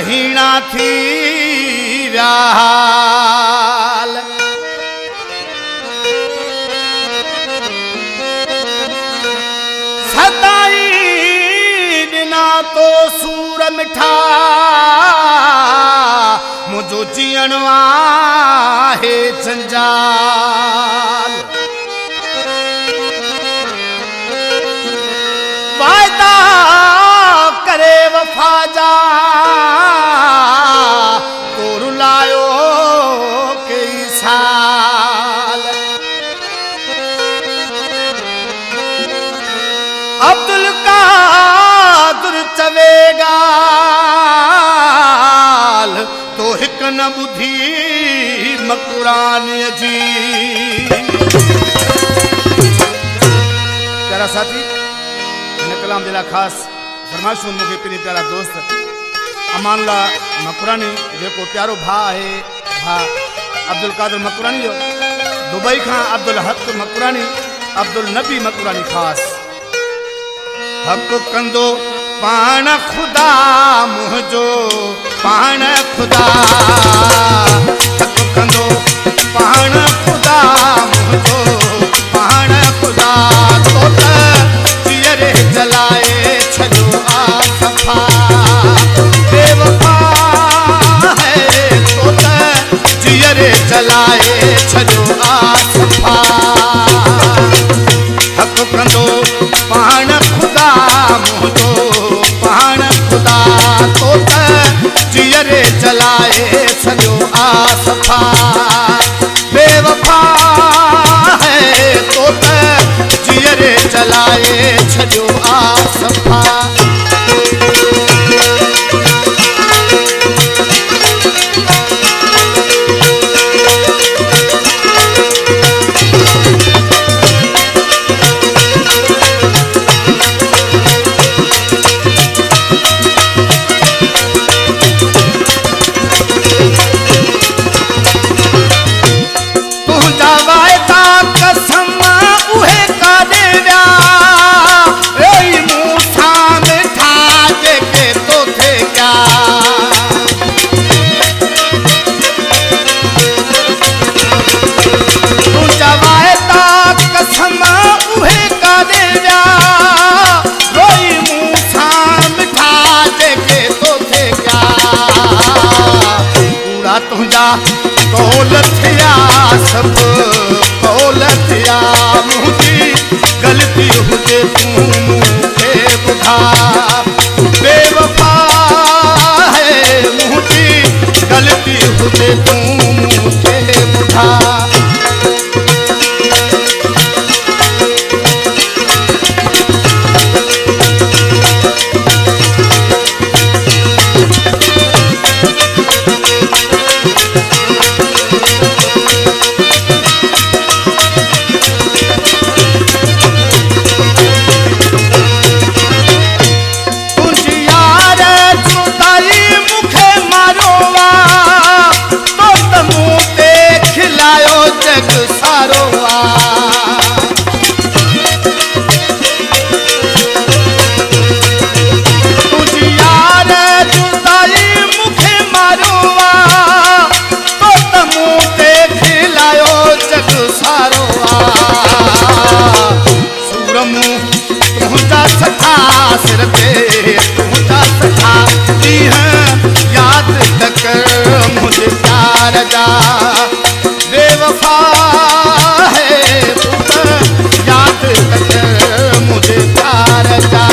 हीणा थी व्याल सदाई दिना तो सूर मिठा मुझो जीअण आहे जंजाल वायदा करे वफा जा तो रुलायो कई साल अब्दुल कादिर चवेगा तो हिक न बुधी मकुरान जी। प्यारा साथी कलाम दिला खास फरमाइश मुझे पिनी प्यारा दोस्त अमानला मकुरानी जो प्यारो भा है भा अब्दुल कादिर मकुरानी जो दुबई का अब्दुल हक मकुरानी अब्दुल नबी मकुरानी खास हक कंदो पाण खुदा मुझो पाण खुदा हक कंदो पाण खुदा मुझो पाण खुदा तो चियरे जलाए छो आसफा बेवफा है तो चियरे जलाए छो आसफा हक कंदो पाण खुदा मुझो पाण खुदा तो चियरे जलाए छो आसफा बेवफा है तो चियरे जलाए छो आसफा। तुझा कौल थिया सब कौल थिया मुझी गलती हुजे तू मूंखे ॿुधा बेवफा है मुझी गलती हुजे तू मूंखे ॿुधा। सिर पे तुझा सखा दी है याद तक मुझे प्यार जा बेवफा है याद तक मुझे प्यार जा।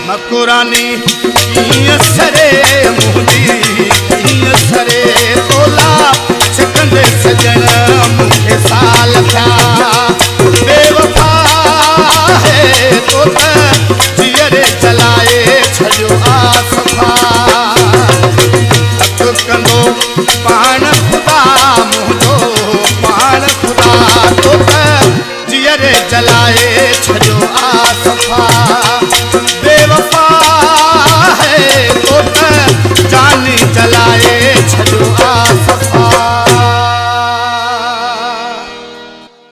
मकुरानी कीअं सरे मुंहिंजी कीअं सरे तोला छिकंदे सजण मूंखे साल थिया बेवफा है तो त जीअरे जलाए